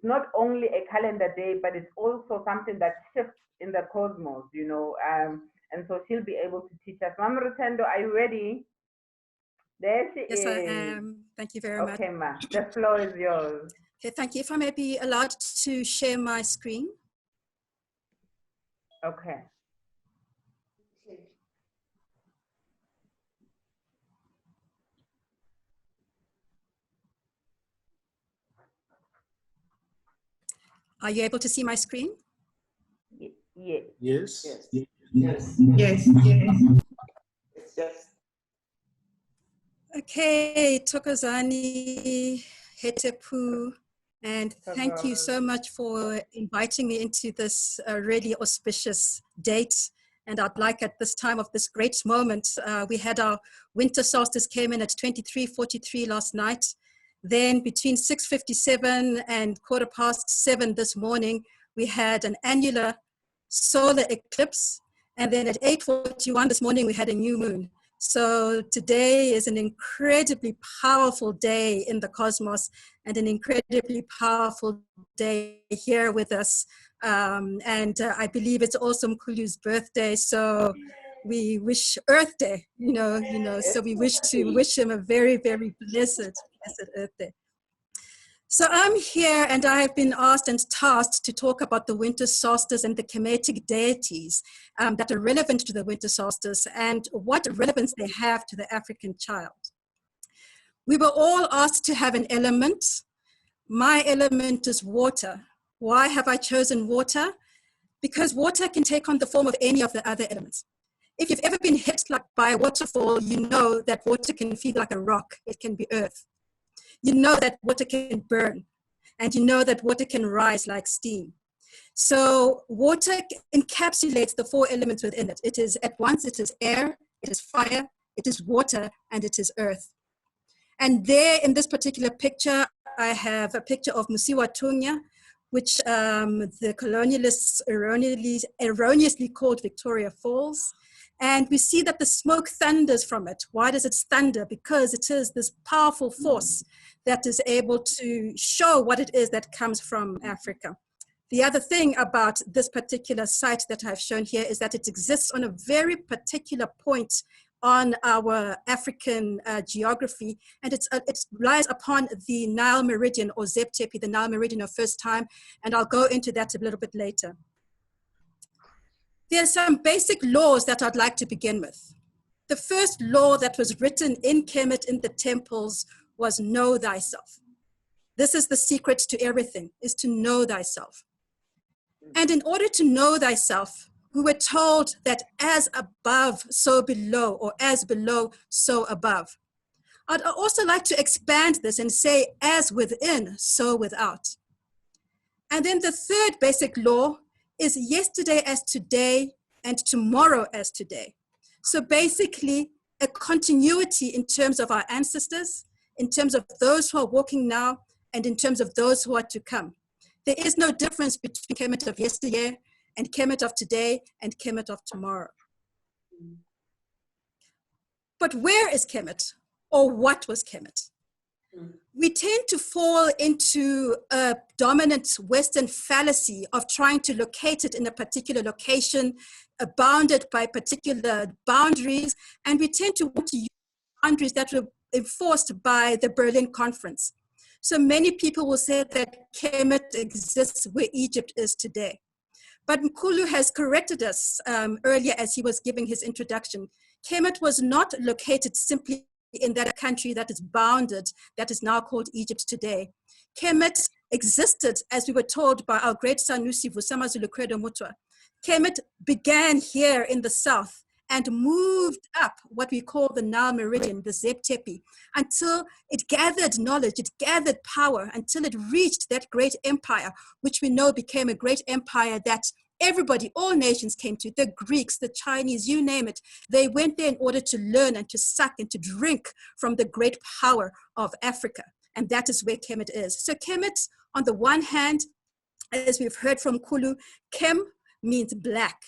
not only a calendar day, but it's also something that shifts in the cosmos, you know. And so she'll be able to teach us. Mama Rutendo, are you ready? There she Yes, is. I am. Thank you very much. Okay, ma, the floor is yours. Okay, thank you. If I may be allowed to share my screen. Okay. Are you able to see my screen? Yes. Yes. Yes. Yes. Yes. Yes. Okay, Tokozani, Hetepu, and thank you so much for inviting me into this really auspicious date. And I'd like at this time of this great moment, we had our winter solstice came in at 23:43 last night. Then between 6:57 and 7:15 this morning, we had an annular solar eclipse. And then at 8:41 this morning, we had a new moon. So today is an incredibly powerful day in the cosmos and an incredibly powerful day here with us. I believe it's also Mkhulu's birthday. So we wish Earth Day, so we wish him a very, very blessed Earth Day. So I'm here and I have been asked and tasked to talk about the winter solstice and the Kemetic deities that are relevant to the winter solstice and what relevance they have to the African child. We were all asked to have an element. My element is water. Why have I chosen water? Because water can take on the form of any of the other elements. If you've ever been hit by a waterfall, you know that water can feel like a rock. It can be earth. You know that water can burn, and you know that water can rise like steam. So water encapsulates the four elements within it. It is at once, it is air, it is fire, it is water, and it is earth. And there in this particular picture, I have a picture of Musiwa Tunya, which the colonialists erroneously called Victoria Falls. And we see that the smoke thunders from it. Why does it thunder? Because it is this powerful force that is able to show what it is that comes from Africa. The other thing about this particular site that I've shown here is that it exists on a very particular point on our African geography, and it lies upon the Nile Meridian, or Tepi, the Nile Meridian of first time, and I'll go into that a little bit later. There are some basic laws that I'd like to begin with. The first law that was written in Kemet in the temples was know thyself. This is the secret to everything, is to know thyself. And in order to know thyself, we were told that as above, so below, or as below, so above. I'd also like to expand this and say as within, so without. And then the third basic law is yesterday as today and tomorrow as today. So basically a continuity in terms of our ancestors, in terms of those who are walking now, and in terms of those who are to come. There is no difference between Kemet of yesteryear and Kemet of today and Kemet of tomorrow. But where is Kemet, or what was Kemet? We tend to fall into a dominant Western fallacy of trying to locate it in a particular location, bounded by particular boundaries, and we tend to want to use boundaries that were enforced by the Berlin Conference. So many people will say that Kemet exists where Egypt is today. But Mkhulu has corrected us earlier as he was giving his introduction. Kemet was not located simply in that country that is bounded, that is now called Egypt today. Kemet existed, as we were told by our great Sanusi Vusamazulu Credo Mutwa. Kemet began here in the south and moved up what we call the Nile Meridian, the Tepi, until it gathered knowledge, it gathered power, until it reached that great empire, which we know became a great empire that everybody, all nations came to, the Greeks, the Chinese, you name it. They went there in order to learn and to suck and to drink from the great power of Africa. And that is where Kemet is. So Kemet, on the one hand, as we've heard from Mkhulu, Kem means black.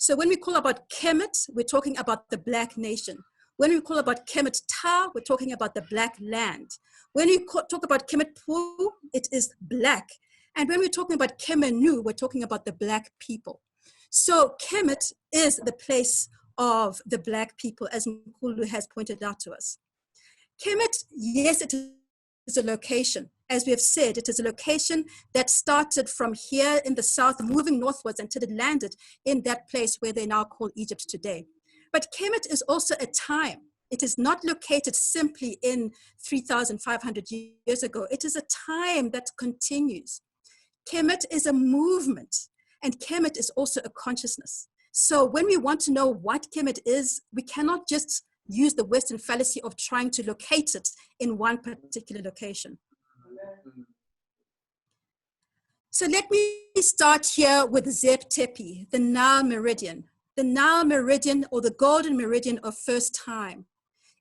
So when we call about Kemet, we're talking about the black nation. When we call about Kemet Ta, we're talking about the black land. When we talk about Kemet Pu, it is black. And when we're talking about Kemet, we're talking about the Black people. So Kemet is the place of the Black people, as Mkhulu has pointed out to us. Kemet, yes, it is a location. As we have said, it is a location that started from here in the south, moving northwards until it landed in that place where they now call Egypt today. But Kemet is also a time. It is not located simply in 3,500 years ago. It is a time that continues. Kemet is a movement, and Kemet is also a consciousness. So when we want to know what Kemet is, we cannot just use the Western fallacy of trying to locate it in one particular location. So let me start here with Zeb Tepi, the Nile Meridian. The Nile Meridian, or the Golden Meridian of first time.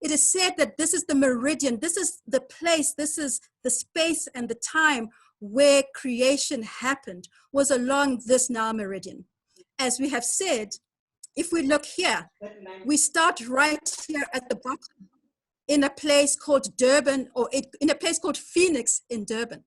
It is said that this is the meridian, this is the place, this is the space and the time where creation happened, was along this Nile Meridian. As we have said, if we look here, we start right here at the bottom in a place called Durban, or in a place called Phoenix in Durban.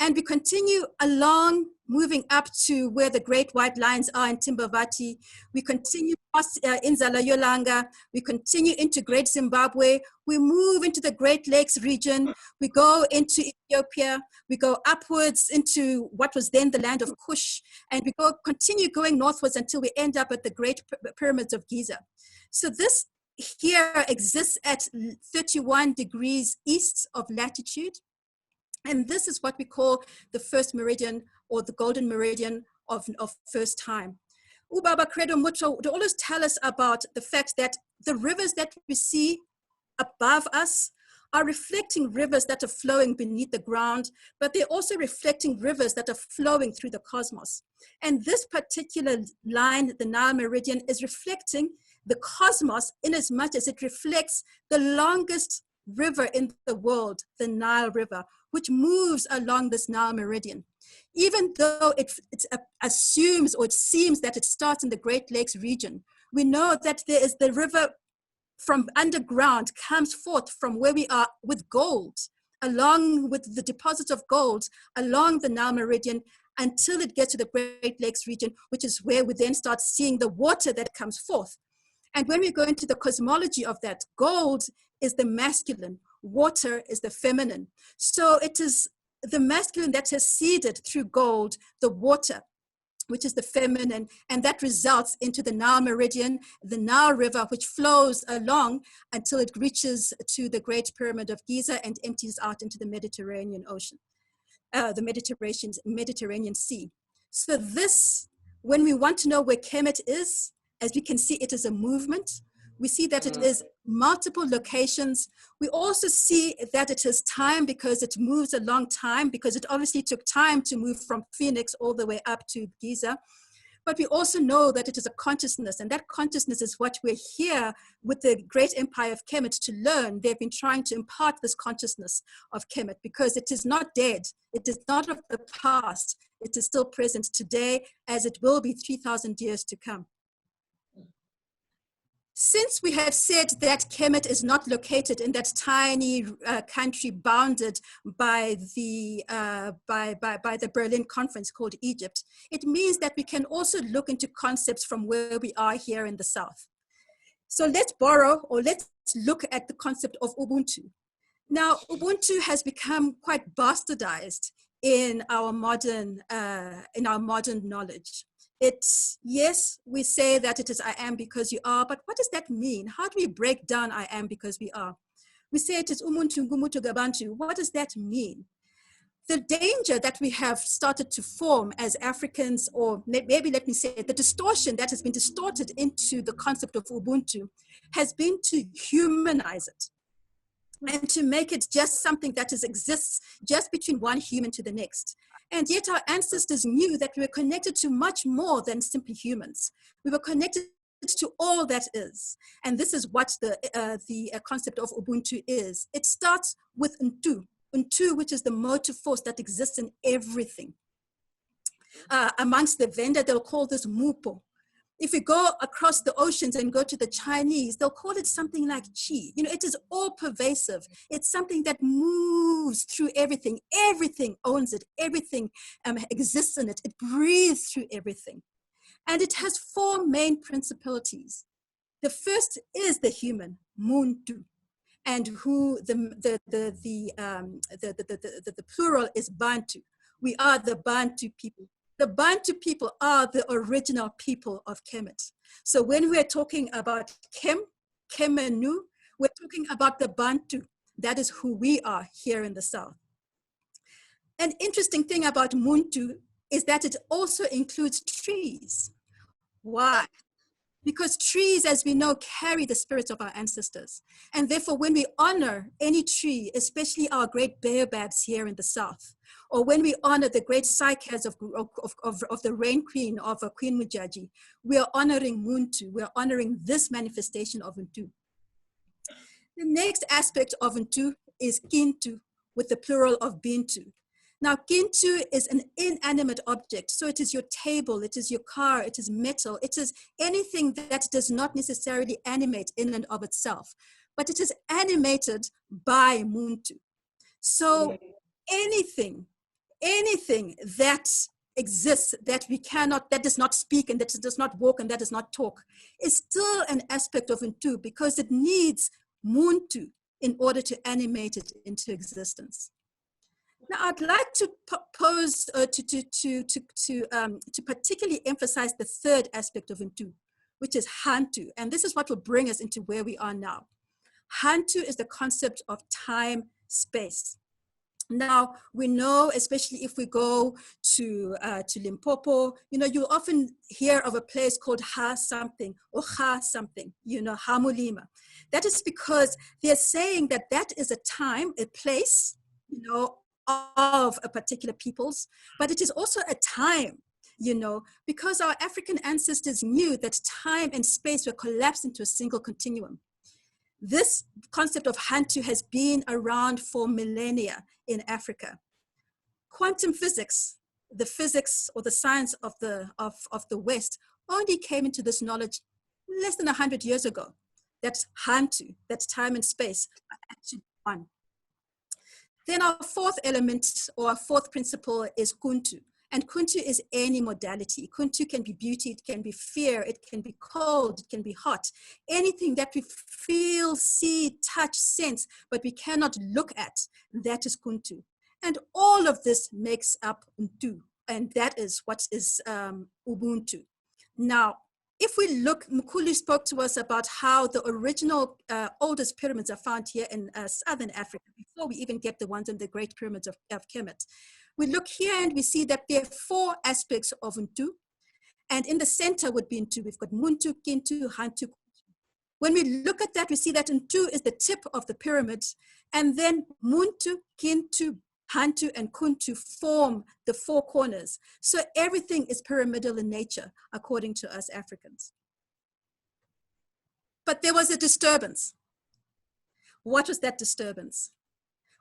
And we continue along, moving up to where the Great White Lines are in Timbavati. We continue past Inzalo Ye Langa. We continue into Great Zimbabwe. We move into the Great Lakes region. We go into Ethiopia. We go upwards into what was then the land of Kush. And we continue going northwards until we end up at the Great Pyramids of Giza. So this here exists at 31 degrees east of latitude. And this is what we call the first meridian, or the golden meridian of first time. Ubu-Ntu would always tell us about the fact that the rivers that we see above us are reflecting rivers that are flowing beneath the ground, but they're also reflecting rivers that are flowing through the cosmos. And this particular line, the Nile Meridian, is reflecting the cosmos in as much as it reflects the longest river in the world, the Nile River, which moves along this Nile Meridian. Even though it assumes, or it seems that it starts in the Great Lakes region, we know that there is the river from underground comes forth from where we are with gold, along with the deposits of gold along the Nile Meridian until it gets to the Great Lakes region, which is where we then start seeing the water that comes forth. And when we go into the cosmology of that, gold is the masculine, water is the feminine. So it is the masculine that has seeded through gold, the water, which is the feminine, and that results into the Nile Meridian, the Nile River, which flows along until it reaches to the Great Pyramid of Giza and empties out into the Mediterranean Ocean, the Mediterranean Sea. So this, when we want to know where Kemet is, as we can see, it is a movement. We see that it is multiple locations. We also see that it is time because it moves a long time, because it obviously took time to move from Phoenix all the way up to Giza. But we also know that it is a consciousness, and that consciousness is what we're here with the great empire of Kemet to learn. They've been trying to impart this consciousness of Kemet because it is not dead. It is not of the past. It is still present today, as it will be 3,000 years to come. Since we have said that Kemet is not located in that tiny country bounded by the Berlin Conference called Egypt, it means that we can also look into concepts from where we are here in the South. So let's borrow, or let's look at the concept of Ubuntu. Now, Ubuntu has become quite bastardized in our modern knowledge. It's, yes, we say that it is I am because you are, but what does that mean? How do we break down I am because we are? We say it is Umuntu Ngumutu Gabantu. What does that mean? The danger that we have started to form as Africans, or maybe let me say the distortion that has been distorted into the concept of Ubuntu, has been to humanize it and to make it just something that exists just between one human to the next. And yet our ancestors knew that we were connected to much more than simply humans. We were connected to all that is. And this is what the concept of Ubuntu is. It starts with Ntu, which is the motive force that exists in everything. Amongst the Venda, they'll call this Mupo. If we go across the oceans and go to the Chinese, they'll call it something like qi. You know, it is all pervasive. It's something that moves through everything. Everything owns it. Everything exists in it. It breathes through everything. And it has four main principalities. The first is the human, Ubuntu, and who the plural is Bantu. We are the Bantu people. The Bantu people are the original people of Kemet. So when we're talking about Kemenu, we're talking about the Bantu. That is who we are here in the South. An interesting thing about Ubuntu is that it also includes trees. Why? Because trees, as we know, carry the spirits of our ancestors. And therefore, when we honor any tree, especially our great baobabs here in the South, or when we honor the great Sekhert of the rain queen of Queen Mujaji, we are honoring Ubuntu. We are honoring this manifestation of Ubuntu. The next aspect of Ubuntu is Kintu, with the plural of Bintu. Now, Kintu is an inanimate object. So it is your table, it is your car, it is metal, it is anything that does not necessarily animate in and of itself, but it is animated by Ubuntu. So anything that exists, that we cannot, that does not speak and that does not walk and that does not talk, is still an aspect of Ubuntu because it needs Ubuntu in order to animate it into existence. Now, I'd like to pose, to particularly emphasize the third aspect of Ubuntu, which is Hantu. And this is what will bring us into where we are now. Hantu is the concept of time, space. Now, we know, especially if we go to Limpopo, you know, you often hear of a place called Ha something or Ha something, you know, Hamulima. That is because they're saying that that is a time, a place, you know, of a particular peoples, but it is also a time, you know, because our African ancestors knew that time and space were collapsed into a single continuum. This concept of Hantu has been around for millennia in Africa. Quantum physics, the physics or the science of the West, only came into this knowledge less than 100 years ago. That Hantu, that time and space, are actually one. Then our fourth element or our fourth principle is Kuntu. And Kuntu is any modality. Kuntu can be beauty, it can be fear, it can be cold, it can be hot. Anything that we feel, see, touch, sense, but we cannot look at, that is Kuntu. And all of this makes up Ubuntu. And that is what is Ubuntu. Now, if we look, Mkhulu spoke to us about how the original oldest pyramids are found here in Southern Africa, before we even get the ones in the Great Pyramids of Kemet. We look here and we see that there are four aspects of Ubuntu. And in the center would be Ubuntu. We've got Ubuntu, Kintu, Hantu. When we look at that, we see that Ubuntu is the tip of the pyramid. And then Ubuntu, Kintu, Hantu, and Kuntu form the four corners. So everything is pyramidal in nature, according to us Africans. But there was a disturbance. What was that disturbance?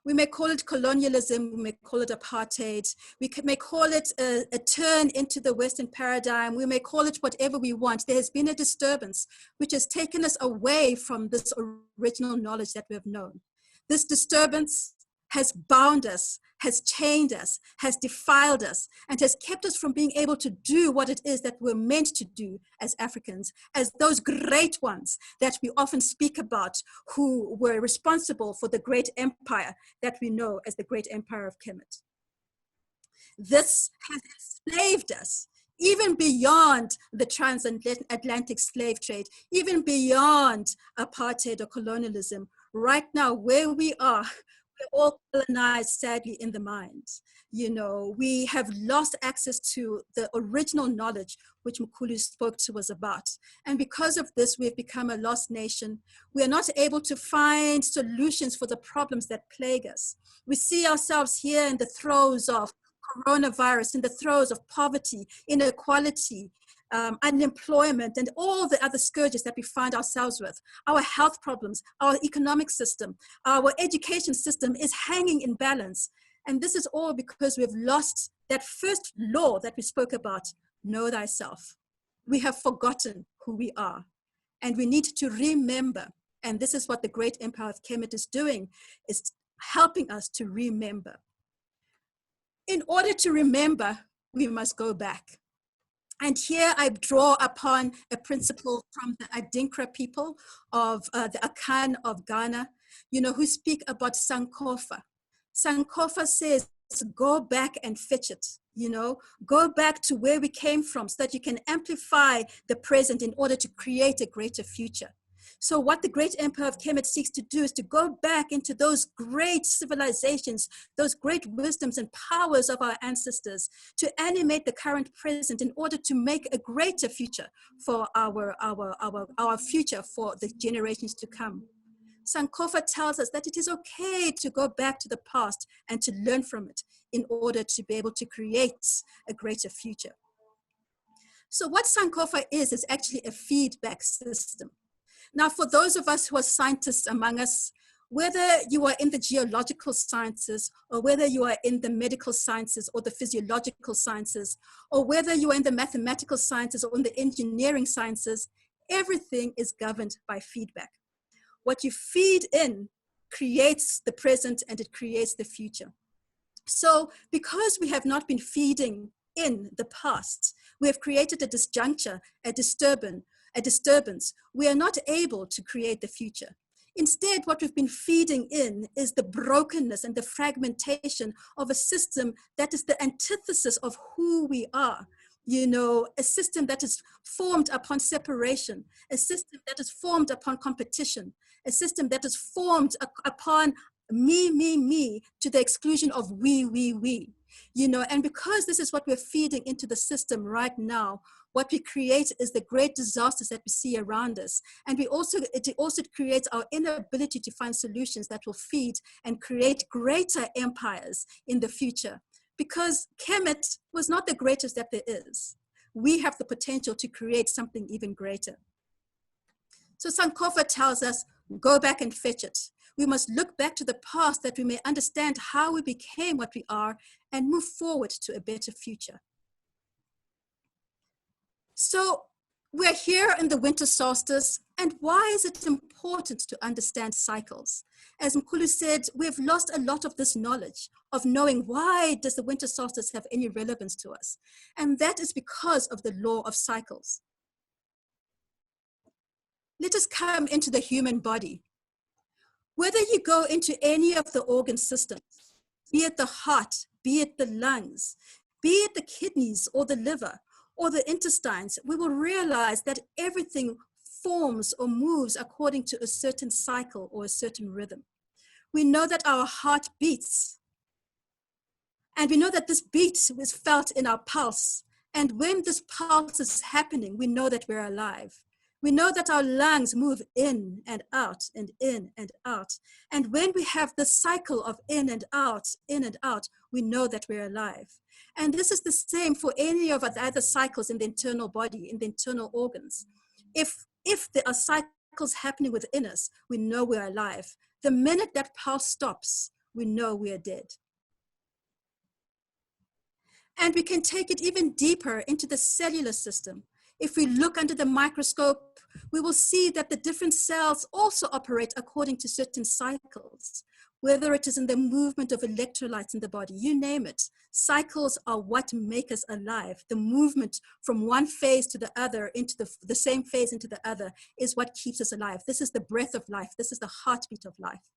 We may call it colonialism, we may call it apartheid, we may call it a turn into the Western paradigm, we may call it whatever we want. There has been a disturbance which has taken us away from this original knowledge that we have known. This disturbance has bound us, has chained us, has defiled us, and has kept us from being able to do what it is that we're meant to do as Africans, as those great ones that we often speak about who were responsible for the great empire that we know as the Great Empire of Kemet. This has enslaved us, even beyond the transatlantic slave trade, even beyond apartheid or colonialism. Right now, where we are, we're all colonized, sadly, in the mind. You know, we have lost access to the original knowledge which Mkhulu spoke to us about. And because of this, we've become a lost nation. We are not able to find solutions for the problems that plague us. We see ourselves here in the throes of coronavirus, in the throes of poverty, inequality, unemployment, and all the other scourges that we find ourselves with. Our health problems, our economic system, our education system is hanging in balance. And this is all because we've lost that first law that we spoke about, know thyself. we have forgotten who we are. And we need to remember. And this is what the great empire of Kemet is doing, is helping us to remember. In order to remember, we must go back. And here I draw upon a principle from the Adinkra people of the Akan of Ghana, who speak about Sankofa. Sankofa says, go back and fetch it, go back to where we came from so that you can amplify the present in order to create a greater future. So what the great empire of Kemet seeks to do is to go back into those great civilizations, those great wisdoms and powers of our ancestors, to animate the current present in order to make a greater future for our future, for the generations to come. Sankofa tells us that it is okay to go back to the past and to learn from it in order to be able to create a greater future. So what Sankofa is actually a feedback system. Now, for those of us who are scientists among us, whether you are in the geological sciences, or whether you are in the medical sciences or the physiological sciences, or whether you are in the mathematical sciences or in the engineering sciences, everything is governed by feedback. What you feed in creates the present and it creates the future. So because we have not been feeding in the past, we have created a disjuncture, a disturbance. We are not able to create the future. Instead, what we've been feeding in is the brokenness and the fragmentation of a system that is the antithesis of who we are. A system that is formed upon separation, a system that is formed upon competition, a system that is formed upon me, to the exclusion of we. And because this is what we're feeding into the system right now, what we create is the great disasters that we see around us. And it also creates our inability to find solutions that will feed and create greater empires in the future. Because Kemet was not the greatest that there is. We have the potential to create something even greater. So Sankofa tells us, go back and fetch it. We must look back to the past that we may understand how we became what we are and move forward to a better future. So we're here in the winter solstice, and why is it important to understand cycles? As Mkhulu said, we've lost a lot of this knowledge of knowing why does the winter solstice have any relevance to us? And that is because of the law of cycles. Let us come into the human body. Whether you go into any of the organ systems, be it the heart, be it the lungs, be it the kidneys or the liver, or the intestines, we will realize that everything forms or moves according to a certain cycle or a certain rhythm. We know that our heart beats, and we know that this beat is felt in our pulse. And when this pulse is happening, we know that we're alive. We know that our lungs move in and out and in and out. And when we have the cycle of in and out, we know that we're alive. And this is the same for any of the other cycles in the internal body, in the internal organs. If there are cycles happening within us, we know we're alive. The minute that pulse stops, we know we are dead. And we can take it even deeper into the cellular system. If we look under the microscope, we will see that the different cells also operate according to certain cycles, whether it is in the movement of electrolytes in the body, you name it. Cycles are what make us alive. The movement from one phase to the other, into the same phase into the other, is what keeps us alive. This is the breath of life. This is the heartbeat of life.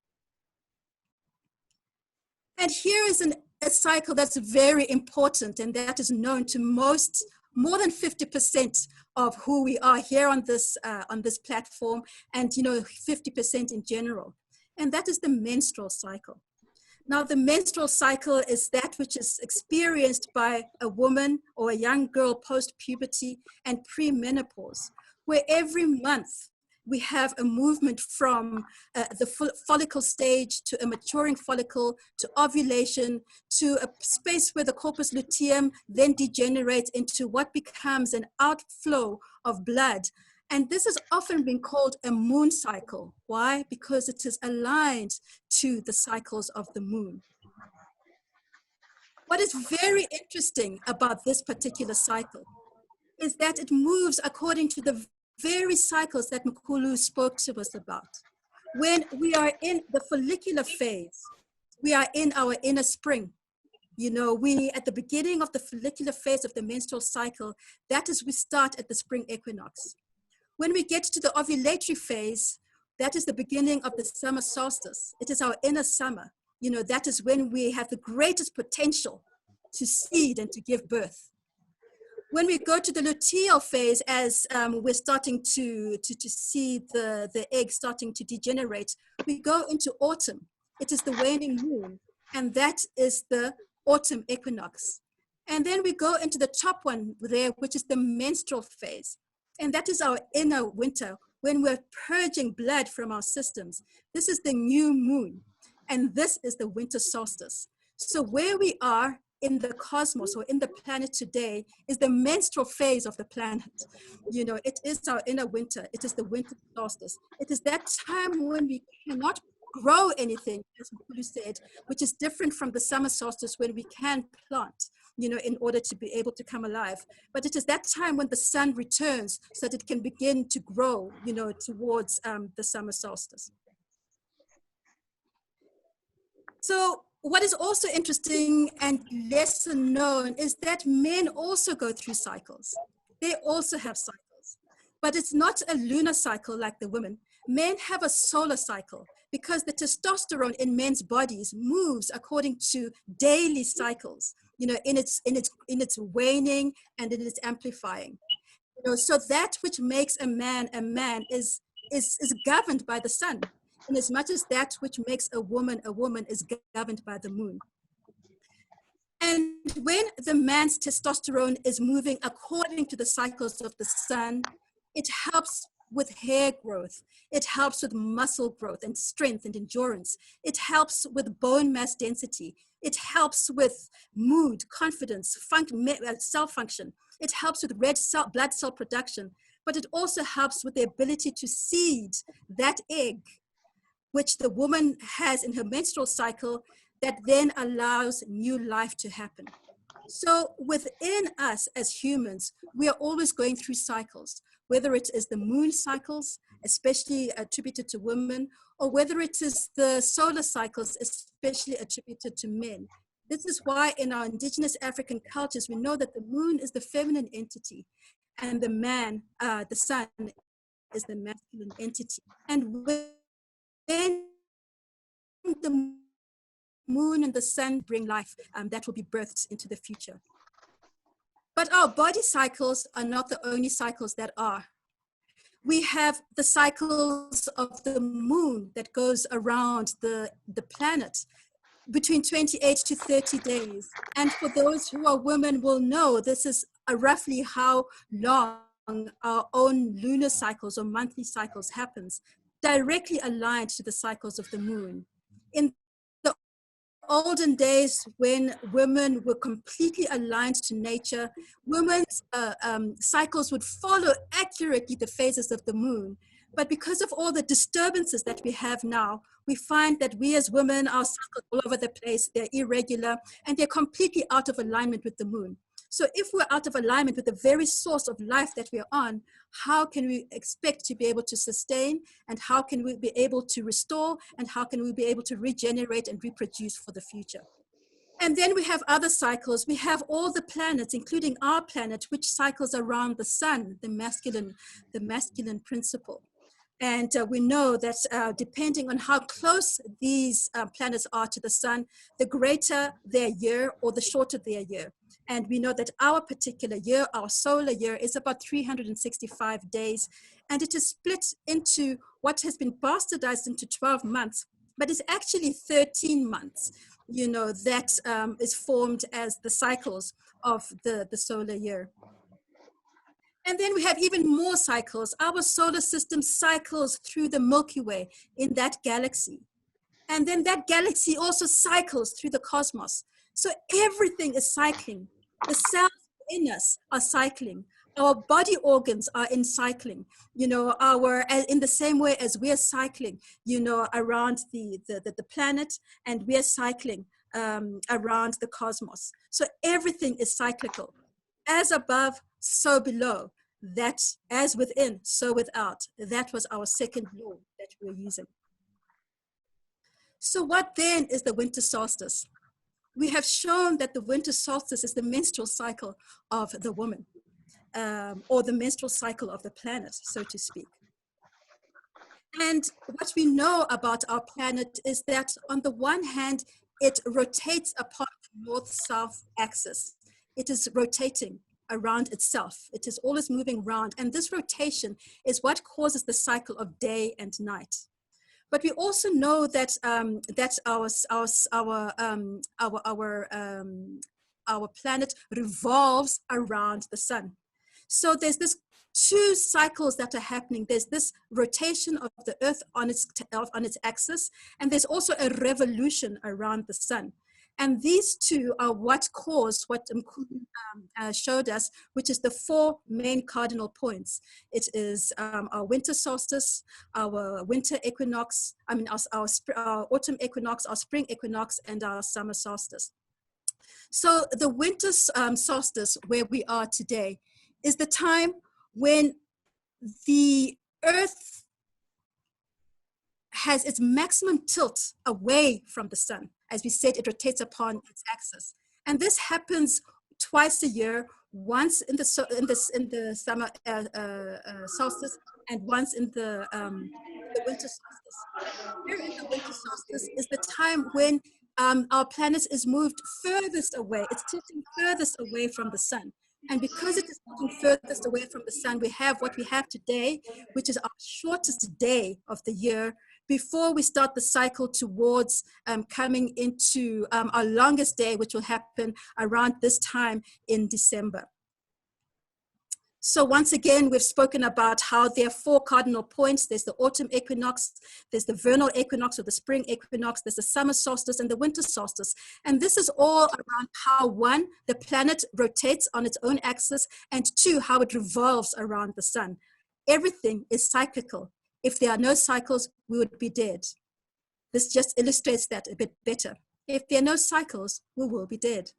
And here is a cycle that's very important, and that is known to more than 50% of who we are here on this platform, and 50% in general. And that is the menstrual cycle. Now, the menstrual cycle is that which is experienced by a woman or a young girl post-puberty and pre-menopause, where every month we have a movement from the follicle stage to a maturing follicle to ovulation to a space where the corpus luteum then degenerates into what becomes an outflow of blood. And this has often been called a moon cycle. Why? Because it is aligned to the cycles of the moon. What is very interesting about this particular cycle is that it moves according to the very cycles that Mkhulu spoke to us about. When we are in the follicular phase, we are in our inner spring. You know, we, at the beginning of the follicular phase of the menstrual cycle, that is, we start at the spring equinox. When we get to the ovulatory phase, that is the beginning of the summer solstice. It is our inner summer. You know, that is when we have the greatest potential to seed and to give birth. When we go to the luteal phase, as we're starting to see the egg starting to degenerate, we go into autumn. It is the waning moon, and that is the autumn equinox. And then we go into the top one there, which is the menstrual phase. And that is our inner winter, when we're purging blood from our systems. This is the new moon, and this is the winter solstice. So where we are in the cosmos or in the planet today is the menstrual phase of the planet. You know, it is our inner winter. It is the winter solstice. It is that time when we cannot grow anything, as Mkhulu said, which is different from the summer solstice when we can plant, you know, in order to be able to come alive. But it is that time when the sun returns so that it can begin to grow, you know, towards the summer solstice. So what is also interesting and lesser known is that men also go through cycles. They also have cycles, but it's not a lunar cycle like the women. Men have a solar cycle because the testosterone in men's bodies moves according to daily cycles, you know, in its waning and in its amplifying. You know, so that which makes a man is governed by the sun, in as much as that which makes a woman is governed by the moon. And when the man's testosterone is moving according to the cycles of the sun, it helps with hair growth. It helps with muscle growth and strength and endurance. It helps with bone mass density. It helps with mood, confidence, cell function. It helps with blood cell production, but it also helps with the ability to seed that egg, which the woman has in her menstrual cycle, that then allows new life to happen. So within us as humans, we are always going through cycles, whether it is the moon cycles, especially attributed to women, or whether it is the solar cycles, especially attributed to men. This is why in our indigenous African cultures, we know that the moon is the feminine entity and the man, the sun, is the masculine entity. And when the moon and the sun bring life, that will be birthed into the future. But our body cycles are not the only cycles that are. We have the cycles of the moon that goes around the planet between 28 to 30 days. And for those who are women will know, this is roughly how long our own lunar cycles or monthly cycles happens, directly aligned to the cycles of the moon. In the olden days, when women were completely aligned to nature, women's cycles would follow accurately the phases of the moon. But because of all the disturbances that we have now, we find that we as women are cycles all over the place, they're irregular, and they're completely out of alignment with the moon. So if we're out of alignment with the very source of life that we're on, how can we expect to be able to sustain, and how can we be able to restore, and how can we be able to regenerate and reproduce for the future? And then we have other cycles. We have all the planets, including our planet, which cycles around the sun, the masculine principle. And we know that depending on how close these planets are to the sun, the greater their year or the shorter their year. And we know that our particular year, our solar year, is about 365 days. And it is split into what has been bastardized into 12 months, but it's actually 13 months, you know, that is formed as the cycles of the solar year. And then we have even more cycles. Our solar system cycles through the Milky Way in that galaxy. And then that galaxy also cycles through the cosmos. So everything is cycling. The cells in us are cycling. Our body organs are in cycling, you know, in the same way as we are cycling, you know, around the planet, and we are cycling around the cosmos. So everything is cyclical. As above, so below, that as within, so without. That was our second law that we were using. So what then is the winter solstice? We have shown that the winter solstice is the menstrual cycle of the woman, or the menstrual cycle of the planet, so to speak. And what we know about our planet is that on the one hand, it rotates upon the north-south axis. It is rotating around itself. It is always moving around. And this rotation is what causes the cycle of day and night. But we also know that our planet revolves around the sun. So there's this two cycles that are happening. There's this rotation of the earth on its axis, and there's also a revolution around the sun. And these two are what cause what Mkhulu showed us, which is the four main cardinal points. It is our winter solstice, our winter equinox, our autumn equinox, our spring equinox, and our summer solstice. So the winter solstice, where we are today, is the time when the earth has its maximum tilt away from the sun. As we said, it rotates upon its axis. And this happens twice a year, once in the summer solstice and once in the winter solstice. Here in the winter solstice is the time when our planet is moved furthest away. It's tilting furthest away from the sun. And because it is moving furthest away from the sun, we have what we have today, which is our shortest day of the year, before we start the cycle towards coming into our longest day, which will happen around this time in December. So once again, we've spoken about how there are four cardinal points. There's the autumn equinox, there's the vernal equinox or the spring equinox, there's the summer solstice and the winter solstice. And this is all around how, one, the planet rotates on its own axis, and two, how it revolves around the sun. Everything is cyclical. If there are no cycles, we would be dead. This just illustrates that a bit better. If there are no cycles, we will be dead.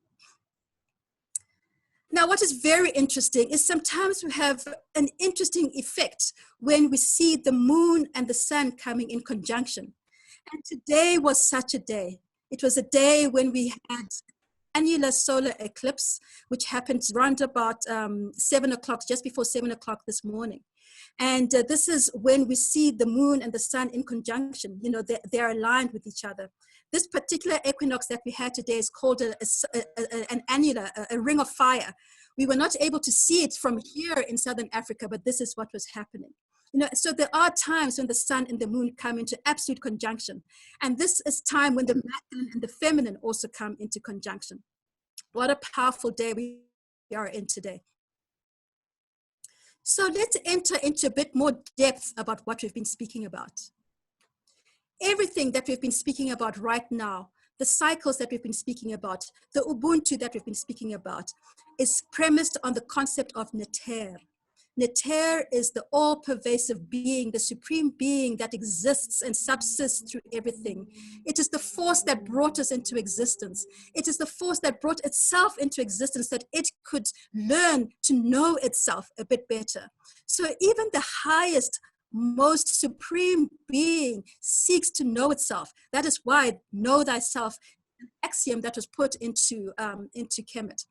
Now, what is very interesting is sometimes we have an interesting effect when we see the moon and the sun coming in conjunction. And today was such a day. It was a day when we had annular solar eclipse, which happened around about 7 o'clock, just before 7 o'clock this morning. And this is when we see the moon and the sun in conjunction. You know, they're aligned with each other. This particular equinox that we had today is called an annular, a ring of fire. We were not able to see it from here in Southern Africa, but this is what was happening. You know, so there are times when the sun and the moon come into absolute conjunction. And this is time when the masculine and the feminine also come into conjunction. What a powerful day we are in today. So let's enter into a bit more depth about what we've been speaking about. Everything that we've been speaking about right now, the cycles that we've been speaking about, the Ubuntu that we've been speaking about, is premised on the concept of Neter. Neter is the all-pervasive being, the supreme being that exists and subsists through everything. It is the force that brought us into existence. It is the force that brought itself into existence that it could learn to know itself a bit better. So even the highest, most supreme being seeks to know itself. That is why know thyself, an axiom that was put into Kemet.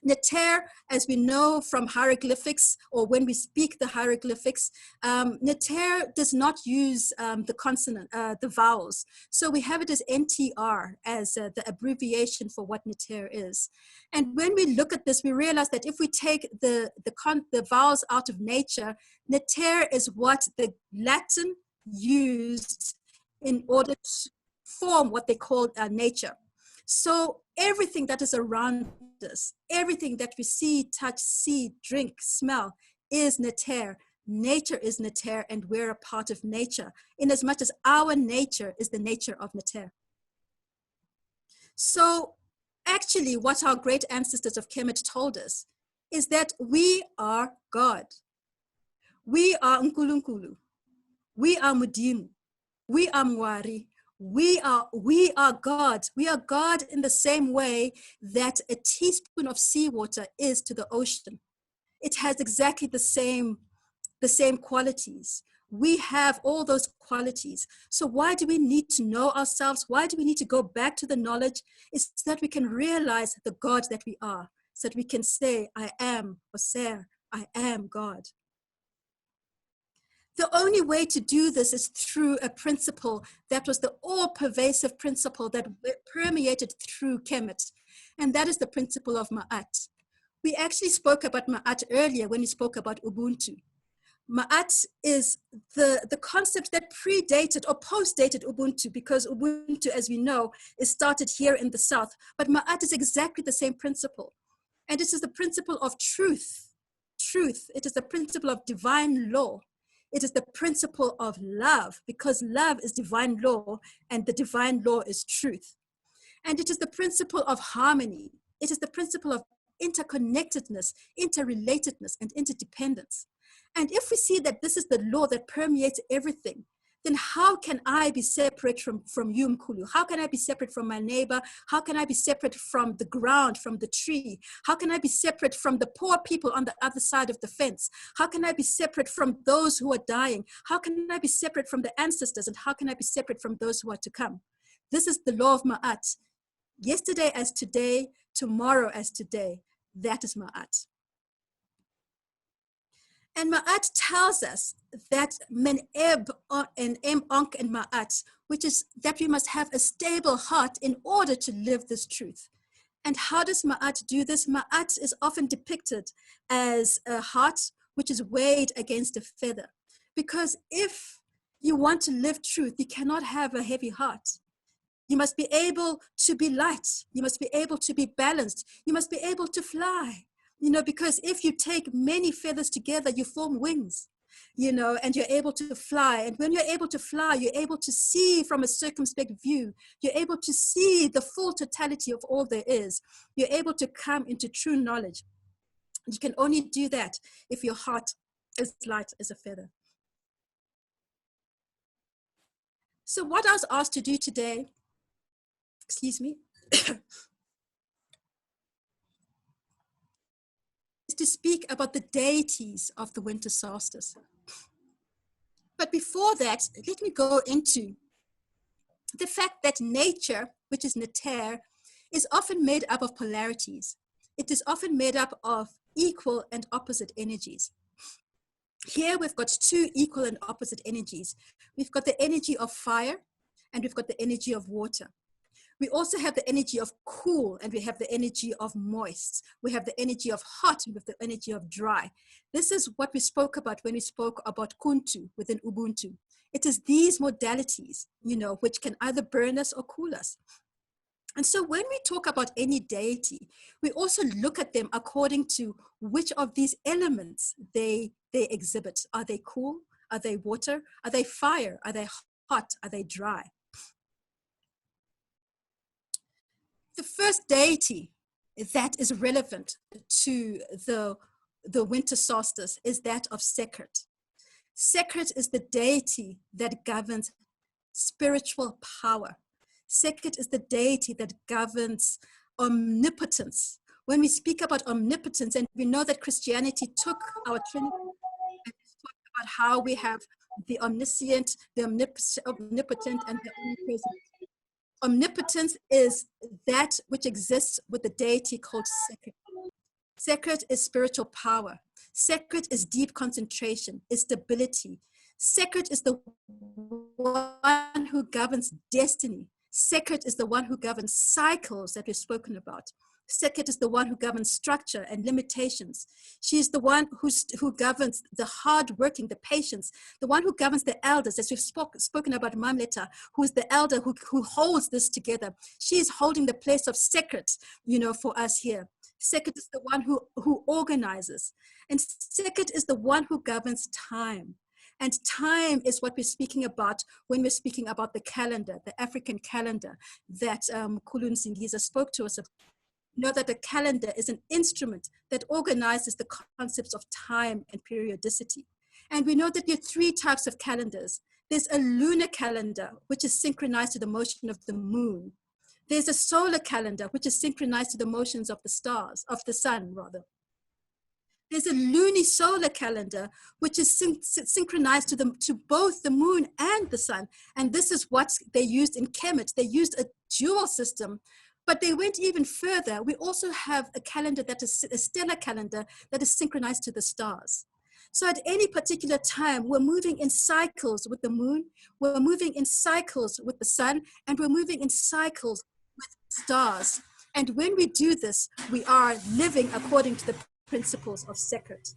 Neter, as we know from hieroglyphics, or when we speak the hieroglyphics, Neter does not use the consonant, the vowels. So we have it as NTR, as the abbreviation for what Neter is. And when we look at this, we realize that if we take the vowels out of nature, Neter is what the Latin used in order to form what they call nature. So everything that is around us, everything that we see, touch, see, drink, smell, is Neter. Nature is Neter, and we're a part of nature, in as much as our nature is the nature of Neter. So actually, what our great ancestors of Kemet told us is that we are God. We are Nkulu. We are Mudimu. We are Mwari. We are God. We are God in the same way that a teaspoon of seawater is to the ocean. it has exactly the same qualities. We have all those qualities. So why do we need to know ourselves? Why do we need to go back to the knowledge? It's so that we can realize the God that we are, so that we can say, I am Ausar, I am God. The only way to do this is through a principle that was the all-pervasive principle that permeated through Kemet, and that is the principle of Maat. We actually spoke about Maat earlier when we spoke about Ubuntu. Maat is the concept that predated or post-dated Ubuntu, because Ubuntu, as we know, is started here in the South. But Maat is exactly the same principle. And it is the principle of truth. Truth. It is the principle of divine law. It is the principle of love, because love is divine law and the divine law is truth. And it is the principle of harmony. It is the principle of interconnectedness, interrelatedness, and interdependence. And if we see that this is the law that permeates everything, then how can I be separate from you, Mkhulu? How can I be separate from my neighbor? How can I be separate from the ground, from the tree? How can I be separate from the poor people on the other side of the fence? How can I be separate from those who are dying? How can I be separate from the ancestors? And how can I be separate from those who are to come? This is the law of Maat. Yesterday as today, tomorrow as today. That is Maat. And Maat tells us that men Eb and Ankh and Maat, which is that we must have a stable heart in order to live this truth. And how does Maat do this? Maat is often depicted as a heart which is weighed against a feather. Because if you want to live truth, you cannot have a heavy heart. You must be able to be light. You must be able to be balanced. You must be able to fly. Because if you take many feathers together, you form wings, and you're able to fly. And when you're able to fly, you're able to see from a circumspect view. You're able to see the full totality of all there is. You're able to come into true knowledge. You can only do that if your heart is light as a feather. So what I was asked to do today, excuse me, is to speak about the deities of the winter solstice. But before that, let me go into the fact that nature, which is neter, is often made up of polarities. It is often made up of equal and opposite energies. Here we've got two equal and opposite energies. We've got the energy of fire and we've got the energy of water. We also have the energy of cool, and we have the energy of moist. We have the energy of hot, and we have the energy of dry. This is what we spoke about when we spoke about Kuntu within Ubuntu. It is these modalities, which can either burn us or cool us. And so when we talk about any deity, we also look at them according to which of these elements they exhibit. Are they cool? Are they water? Are they fire? Are they hot? Are they dry? The first deity that is relevant to the winter solstice is that of Sekhert. Sekhert is the deity that governs spiritual power. Sekhert is the deity that governs omnipotence. When we speak about omnipotence, and we know that Christianity took our Trinity and spoke about how we have the omniscient, the omnipotent, and the omnipresent. Omnipotence is that which exists with the deity called Sekhert. Sekhert is spiritual power. Sekhert is deep concentration, is stability. Sekhert is the one who governs destiny. Sekhert is the one who governs cycles that we've spoken about. Sekhert is the one who governs structure and limitations. She is the one who governs the hard-working, the patience, the one who governs the elders, as we've spoken about Mamleta, who is the elder who holds this together. She is holding the place of Sekhert, for us here. Sekhert is the one who organizes. And Sekhert is the one who governs time. And time is what we're speaking about when we're speaking about the calendar, the African calendar that Mkhulu Nsingiza spoke to us about. Know that the calendar is an instrument that organizes the concepts of time and periodicity. And we know that there are three types of calendars. There's a lunar calendar, which is synchronized to the motion of the moon. There's a solar calendar, which is synchronized to the motions of the stars, of the sun, rather. There's a lunisolar calendar, which is synchronized to both the moon and the sun. And this is what they used in Kemet. They used a dual system, but they went even further. We also have a calendar that is a stellar calendar that is synchronized to the stars. So at any particular time, we're moving in cycles with the moon, we're moving in cycles with the sun, and we're moving in cycles with stars. And when we do this, we are living according to the principles of Sekhert.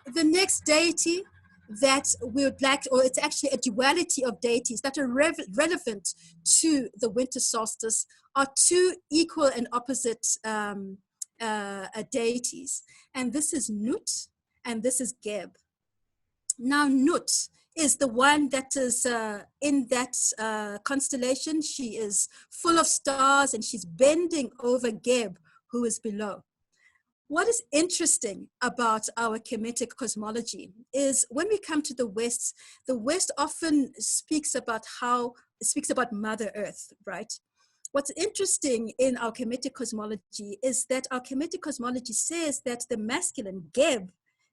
The next deity that we would like, or it's actually a duality of deities that are relevant to the winter solstice, are two equal and opposite deities. And this is Nut and this is Geb. Now Nut is the one that is in that constellation. She is full of stars and she's bending over Geb, who is below. What is interesting about our Kemetic cosmology is when we come to the West often speaks about Mother Earth, right? What's interesting in our Kemetic cosmology is that our Kemetic cosmology says that the masculine, Geb,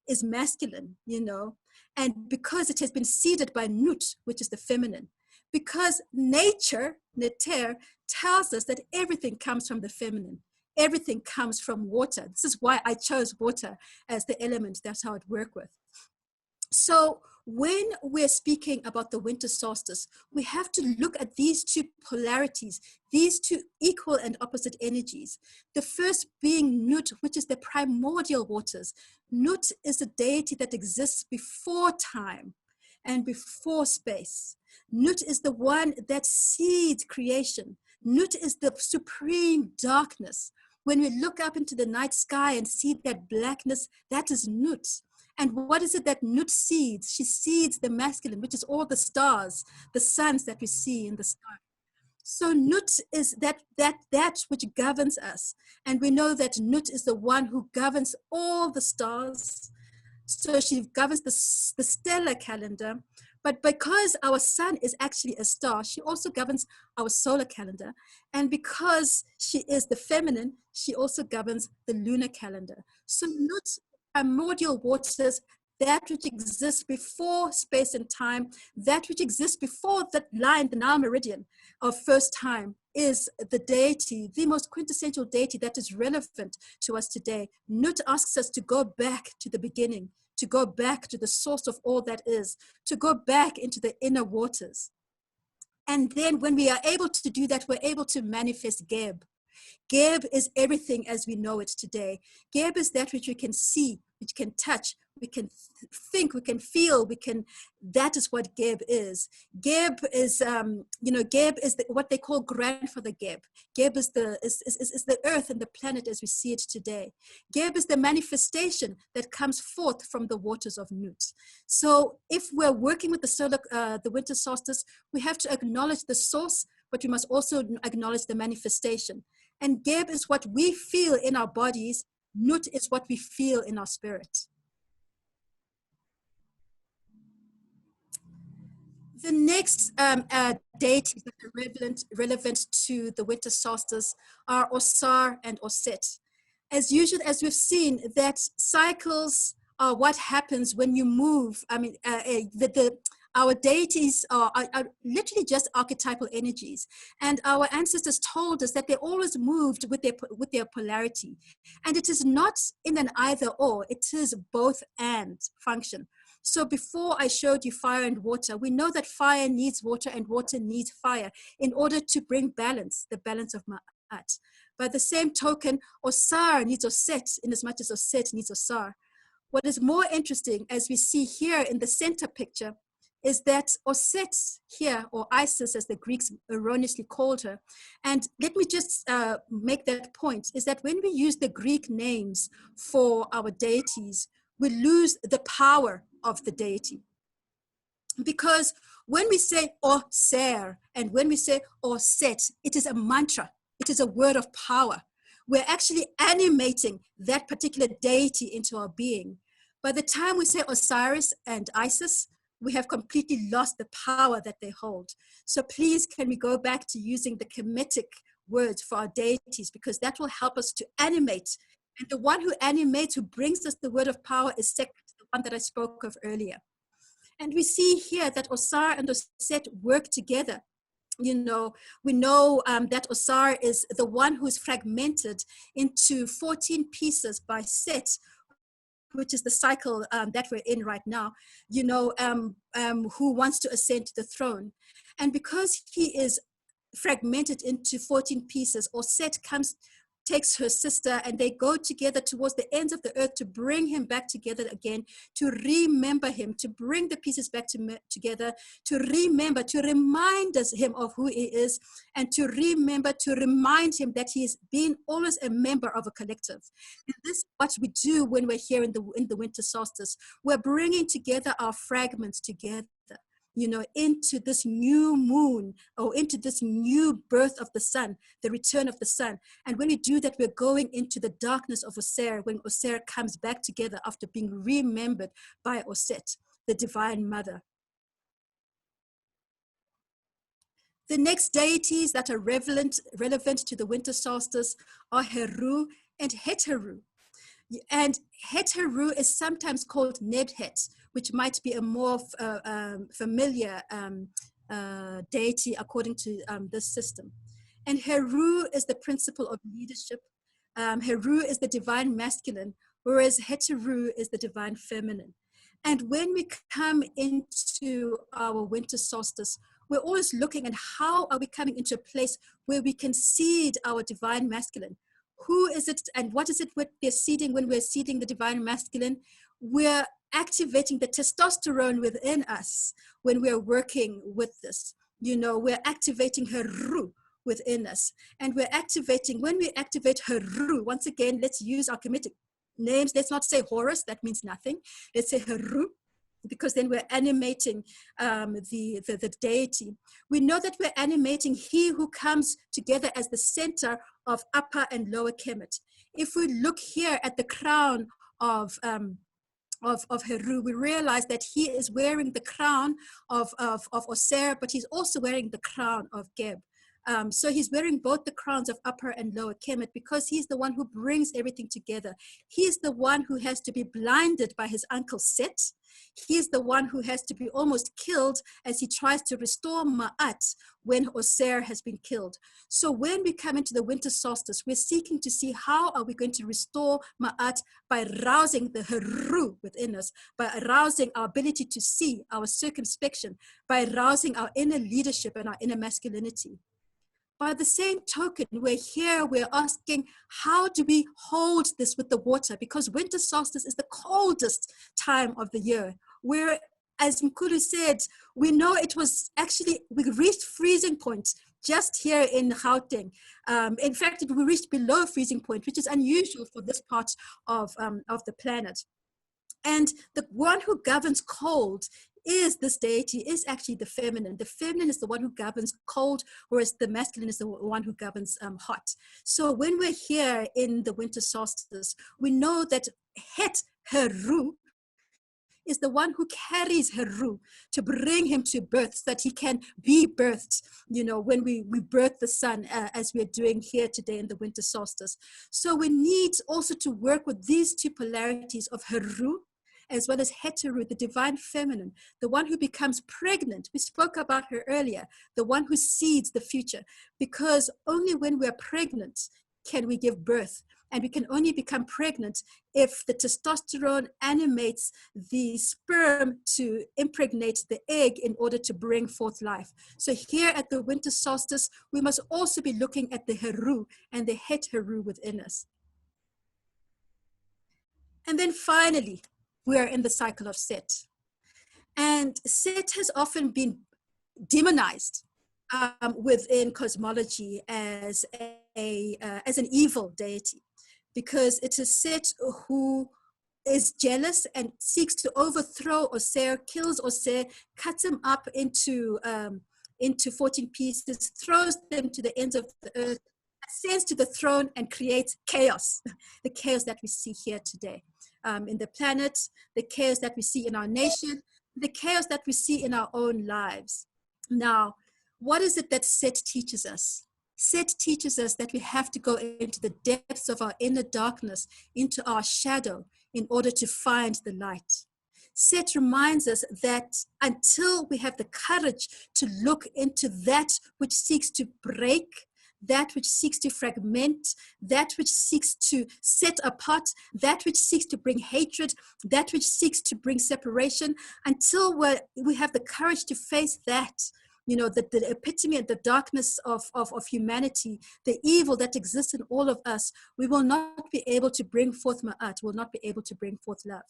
is masculine, you know, and because it has been seeded by Nut, which is the feminine, because nature, Neter, tells us that everything comes from the feminine. Everything comes from water. This is why I chose water as the element that's how it works with. So when we're speaking about the winter solstice, we have to look at these two polarities, these two equal and opposite energies. The first being Nut, which is the primordial waters. Nut is a deity that exists before time and before space. Nut is the one that seeds creation. Nut is the supreme darkness. When we look up into the night sky and see that blackness, that is Nut. And what is it that Nut seeds? She seeds the masculine, which is all the stars, the suns that we see in the sky. So Nut is that which governs us. And we know that Nut is the one who governs all the stars. So she governs the stellar calendar. But because our sun is actually a star, she also governs our solar calendar. And because she is the feminine, she also governs the lunar calendar. So Nut, primordial waters, that which exists before space and time, that which exists before that line, the Nile Meridian of first time, is the deity, the most quintessential deity that is relevant to us today. Nut asks us to go back to the beginning, to go back to the source of all that is, to go back into the inner waters. And then when we are able to do that, we're able to manifest Geb. Geb is everything as we know it today. Geb is that which we can see, which can touch, we can think, we can feel, that is what Geb is. Geb is, Geb is what they call grandfather Geb. Geb is the earth and the planet as we see it today. Geb is the manifestation that comes forth from the waters of Nut. So if we're working with the winter solstice, we have to acknowledge the source, but we must also acknowledge the manifestation. And Geb is what we feel in our bodies. Nut is what we feel in our spirit. The next deities that are relevant to the winter solstice are Ausar and Auset. As usual, as we've seen, that cycles are what happens when you move. I mean, our deities are literally just archetypal energies. And our ancestors told us that they always moved with their polarity. And it is not in an either or, it is both and function. So before I showed you fire and water, we know that fire needs water and water needs fire in order to bring balance, the balance of Maat. By the same token, Ausar needs Auset in as much as Auset needs Ausar. What is more interesting, as we see here in the center picture, is that Auset here, or Isis as the Greeks erroneously called her, and let me just make that point, is that when we use the Greek names for our deities, we lose the power of the deity. Because when we say Ausar and when we say Auset, it is a mantra, it is a word of power. We're actually animating that particular deity into our being. By the time we say Osiris and Isis, we have completely lost the power that they hold. So please, can we go back to using the Kemetic words for our deities, because that will help us to animate. And the one who animates, who brings us the word of power, is Sekhert, the one that I spoke of earlier. And we see here that Ausar and Auset work together. You know, we know that Ausar is the one who's fragmented into 14 pieces by Set, which is the cycle that we're in right now, you know, who wants to ascend to the throne. And because he is fragmented into 14 pieces, Auset takes her sister, and they go together towards the ends of the earth to bring him back together again, to remember him, to bring the pieces back together, to remember, to remind us him of who he is, and to remember, to remind him that he has been always a member of a collective. And this is what we do when we're here in the winter solstice. We're bringing together our fragments together, you know, into this new moon, or into this new birth of the sun, the return of the sun. And when we do that, we're going into the darkness of Ausar, when Ausar comes back together after being remembered by Auset, the divine mother. The next deities that are relevant to the winter solstice are Heru and Het-Heru. And Het-Heru is sometimes called Nebhet, which might be a more familiar deity according to this system. And Heru is the principle of leadership. Heru is the divine masculine, whereas Het-Heru is the divine feminine. And when we come into our winter solstice, we're always looking at how are we coming into a place where we can seed our divine masculine. Who is it and what is it we're seeding when we're seeding the divine masculine? We're activating the testosterone within us when we're working with this. You know, we're activating Heru within us. And we're activating, when we activate Heru, once again, let's use our Kemetic names. Let's not say Horus, that means nothing. Let's say Heru, because then we're animating the deity. We know that we're animating he who comes together as the center of upper and lower Kemet. If we look here at the crown of Heru, we realize that he is wearing the crown of Ausar, but he's also wearing the crown of Geb. So he's wearing both the crowns of upper and lower Kemet, because he's the one who brings everything together. He's the one who has to be blinded by his uncle Set. He's the one who has to be almost killed as he tries to restore Maat when Ausar has been killed. So when we come into the winter solstice, we're seeking to see how are we going to restore Maat by arousing the Heru within us, by arousing our ability to see, our circumspection, by arousing our inner leadership and our inner masculinity. By the same token, we're asking, how do we hold this with the water? Because winter solstice is the coldest time of the year, where, as Mkhulu said, we know it was actually, we reached freezing point just here in Gauteng. In fact, we reached below freezing point, which is unusual for this part of the planet. And the one who governs cold is this deity, is actually the feminine. The feminine is the one who governs cold, whereas the masculine is the one who governs hot. So when we're here in the winter solstice, we know that Het-Heru is the one who carries Heru to bring him to birth, so that he can be birthed, you know, when we birth the sun, as we're doing here today in the winter solstice. So we need also to work with these two polarities of Heru, as well as Het-Heru, the divine feminine, the one who becomes pregnant. We spoke about her earlier, the one who seeds the future, because only when we're pregnant can we give birth. And we can only become pregnant if the testosterone animates the sperm to impregnate the egg in order to bring forth life. So here at the winter solstice, we must also be looking at the Heru and the Het-Heru within us. And then finally, we are in the cycle of Set. And Set has often been demonized within cosmology as an evil deity, because it is Set who is jealous and seeks to overthrow Ausar, kills Ausar, cuts him up into 14 pieces, throws them to the ends of the earth, ascends to the throne, and creates chaos, the chaos that we see here today. In the planet, the chaos that we see in our nation, the chaos that we see in our own lives. Now, what is it that Set teaches us? Set teaches us that we have to go into the depths of our inner darkness, into our shadow, in order to find the light. Set reminds us that until we have the courage to look into that which seeks to break, that which seeks to fragment, that which seeks to set apart, that which seeks to bring hatred, that which seeks to bring separation, until we have the courage to face that, the epitome and the darkness of humanity, the evil that exists in all of us, we will not be able to bring forth Maat, will not be able to bring forth love.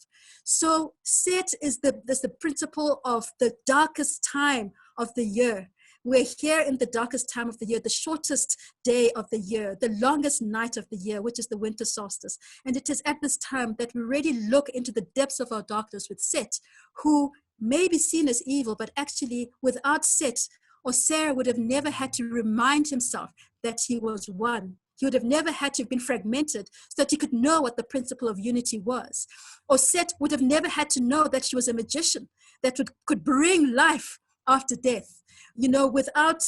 So Set is the principle of the darkest time of the year. We're here in the darkest time of the year, the shortest day of the year, the longest night of the year, which is the winter solstice. And it is at this time that we really look into the depths of our darkness with Set, who may be seen as evil, but actually without Set, Ausar would have never had to remind himself that he was one. He would have never had to have been fragmented so that he could know what the principle of unity was. Or Set would have never had to know that she was a magician that could bring life after death. Without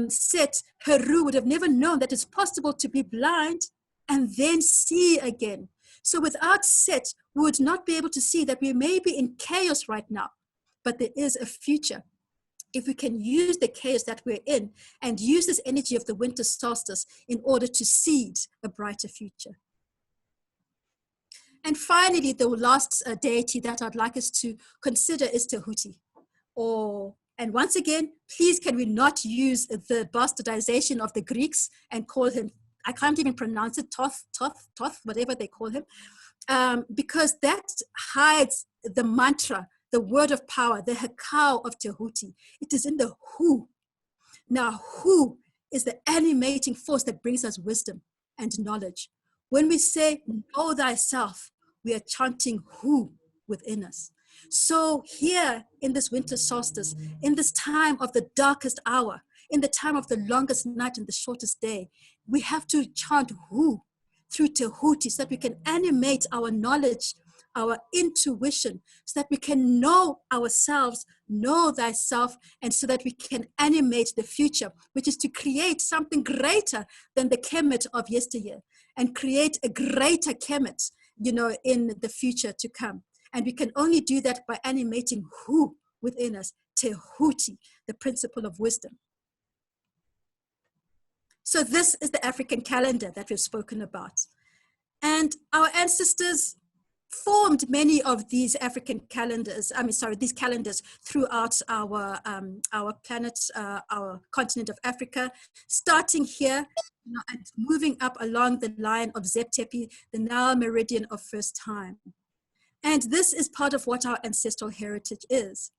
Set, Heru would have never known that it's possible to be blind and then see again. So without Set, we would not be able to see that we may be in chaos right now, but there is a future. If we can use the chaos that we're in and use this energy of the winter solstice in order to seed a brighter future. And finally, the last deity that I'd like us to consider is Tehuti. And once again, please can we not use the bastardization of the Greeks and call him, I can't even pronounce it, Thoth, whatever they call him, because that hides the mantra, the word of power, the Hekau of Tehuti. It is in the Hu. Now, Hu is the animating force that brings us wisdom and knowledge. When we say, know thyself, we are chanting Hu within us. So here in this winter solstice, in this time of the darkest hour, in the time of the longest night and the shortest day, we have to chant Hu through Tehuti so that we can animate our knowledge, our intuition, so that we can know ourselves, know thyself, and so that we can animate the future, which is to create something greater than the Kemet of yesteryear and create a greater Kemet, in the future to come. And we can only do that by animating Hu within us, Tehuti, the principle of wisdom. So this is the African calendar that we've spoken about. And our ancestors formed many of these African calendars, these calendars throughout our planet, our continent of Africa, starting here and moving up along the line of Tepi, the Nile Meridian of first time. And this is part of what our ancestral heritage is.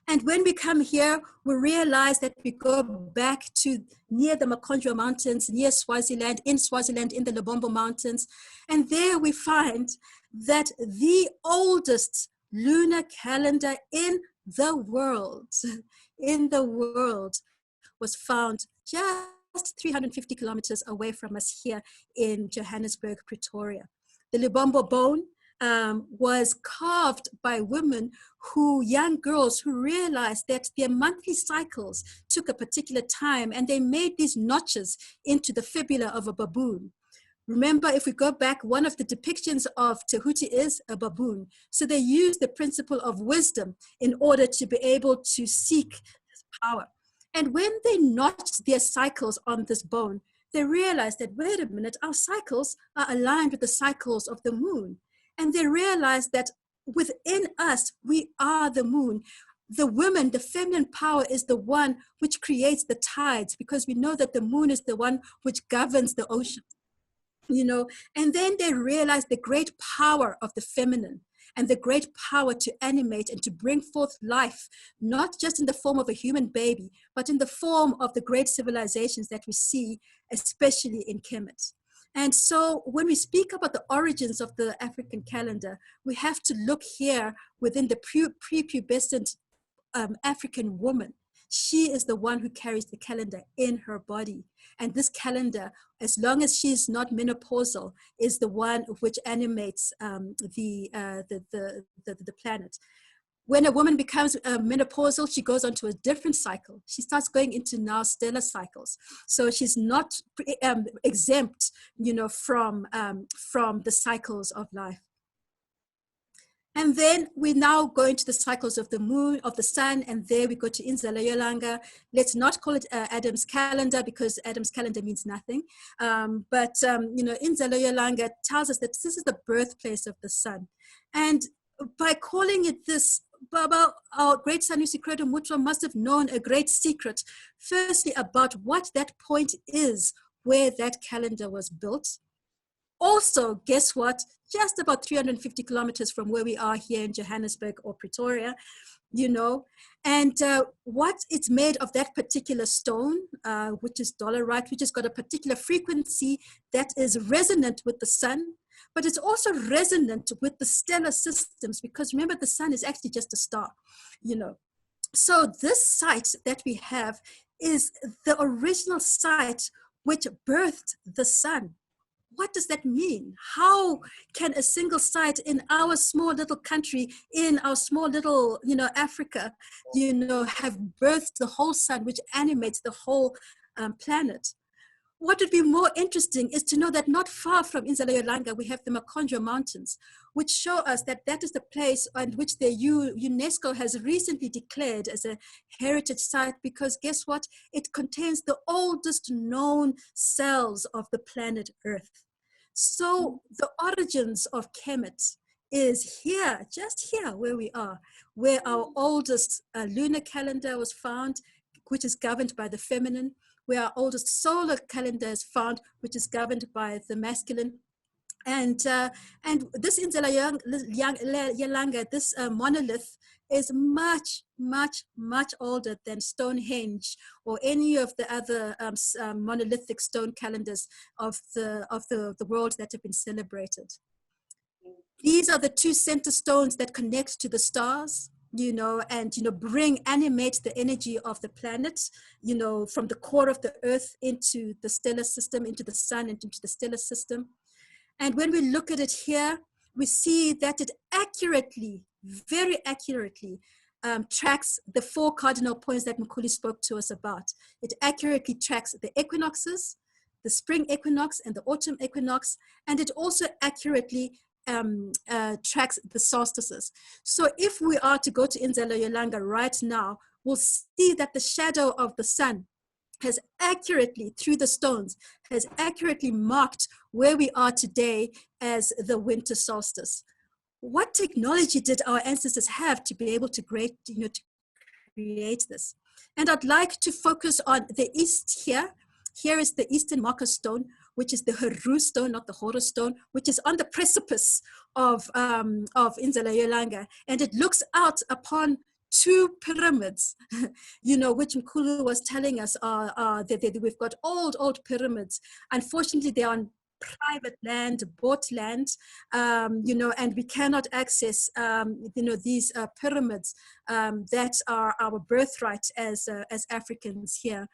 And when we come here, we realize that we go back to near the Mkhulu Mountains, near Swaziland, in the Lebombo Mountains. And there we find that the oldest lunar calendar in the world was found just 350 kilometers away from us here in Johannesburg, Pretoria. The Lebombo Bone was carved by young girls who realized that their monthly cycles took a particular time, and they made these notches into the fibula of a baboon. Remember, if we go back, one of the depictions of Tehuti is a baboon. So they used the principle of wisdom in order to be able to seek this power. And when they notched their cycles on this bone, they realized that, wait a minute, our cycles are aligned with the cycles of the moon. And they realized that within us, we are the moon. The woman, the feminine power, is the one which creates the tides, because we know that the moon is the one which governs the ocean. And then they realized the great power of the feminine and the great power to animate and to bring forth life, not just in the form of a human baby, but in the form of the great civilizations that we see, especially in Kemet. And so when we speak about the origins of the African calendar, we have to look here within the prepubescent African woman. She is the one who carries the calendar in her body. And this calendar, as long as she is not menopausal, is the one which animates the planet. When a woman becomes menopausal, she goes on to a different cycle. She starts going into now stellar cycles. So she's not exempt, from the cycles of life. And then we now go into the cycles of the moon, of the sun, and there we go to Inzalo Ye Langa. Let's not call it Adam's calendar, because Adam's calendar means nothing. But Inzalo Ye Langa tells us that this is the birthplace of the sun. And by calling it this, Baba, our great son Usikredo Mutwa must have known a great secret, firstly about what that point is where that calendar was built. Also, guess what? Just about 350 kilometers from where we are here in Johannesburg or Pretoria, and what it's made of, that particular stone, which is dolerite, which has got a particular frequency that is resonant with the sun, but it's also resonant with the stellar systems, because remember, the sun is actually just a star, So this site that we have is the original site which birthed the sun. What does that mean? How can a single site in our small little country, in our small little, Africa, have birthed the whole sun, which animates the whole planet? What would be more interesting is to know that not far from Inzalo Ye Langa, we have the Makondro Mountains, which show us that that is the place on which the UNESCO has recently declared as a heritage site, because guess what? It contains the oldest known cells of the planet Earth. So the origins of Kemet is here, just here where we are, where our oldest lunar calendar was found, which is governed by the feminine, where our oldest solar calendar is found, which is governed by the masculine. And this Inzalo Ye Langa, this monolith, is much, much, much older than Stonehenge or any of the other monolithic stone calendars of the world that have been celebrated. These are the two center stones that connect to the stars, animate the energy of the planet, from the core of the earth into the stellar system, into the sun, and into the stellar system. And when we look at it here, we see that it accurately, very accurately, tracks the 4 cardinal points that Mkhulu spoke to us about. It accurately tracks the equinoxes, the spring equinox and the autumn equinox, and it also accurately tracks the solstices. So if we are to go to Inzalo Ye Langa right now, we'll see that the shadow of the sun has accurately, through the stones, has accurately marked where we are today as the winter solstice. What technology did our ancestors have to be able to create this? And I'd like to focus on the east here. Here is the eastern marker stone, which is the Heru stone, not the Horo stone, which is on the precipice of Inzalo Ye Langa. And it looks out upon 2 pyramids, which Mkhulu was telling us that we've got old pyramids. Unfortunately, they're on private land, bought land, and we cannot access, these pyramids that are our birthright as Africans here.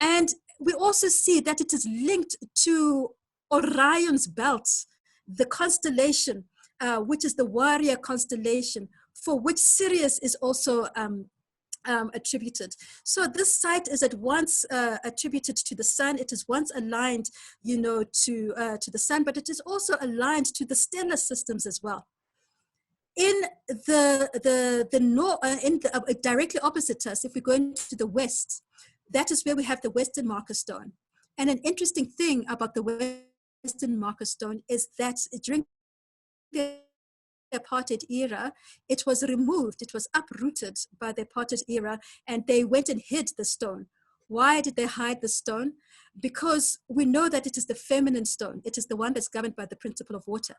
And we also see that it is linked to Orion's belt, the constellation, which is the warrior constellation, for which Sirius is also attributed. So this site is at once attributed to the sun. It is once aligned, to the sun, but it is also aligned to the stellar systems as well. In directly opposite us, if we go into the west, that is where we have the Western marker stone. And an interesting thing about the Western marker stone is that during the apartheid era, it was removed, it was uprooted by the apartheid era, and they went and hid the stone. Why did they hide the stone? Because we know that it is the feminine stone. It is the one that's governed by the principle of water.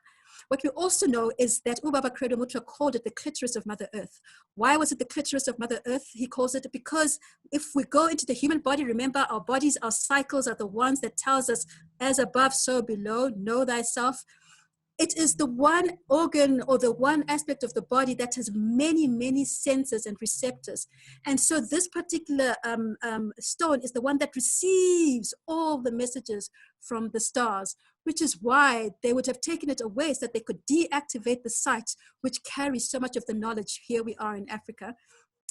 What we also know is that Ubu-Ntu called it the clitoris of Mother Earth. Why was it the clitoris of Mother Earth? He calls it because if we go into the human body, remember our bodies, our cycles are the ones that tells us as above, so below, know thyself. it is the one organ or the one aspect of the body that has many, many sensors and receptors. And so this particular stone is the one that receives all the messages from the stars, which is why they would have taken it away so that they could deactivate the site, which carries so much of the knowledge. Here we are in Africa.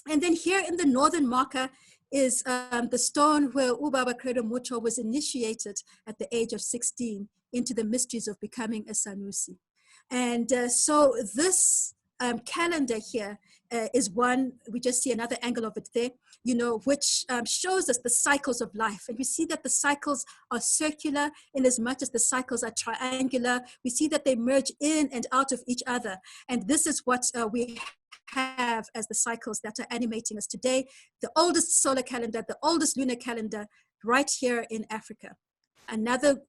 And then here in the northern marker is the stone where Ubu-Ntu was initiated at the age of 16 into the mysteries of becoming a Sanusi. And so this calendar here is one, we just see another angle of it there, you know, which shows us the cycles of life. And we see that the cycles are circular in as much as the cycles are triangular. We see that they merge in and out of each other. And this is what we have as the cycles that are animating us today. The oldest solar calendar, the oldest lunar calendar right here in Africa. Another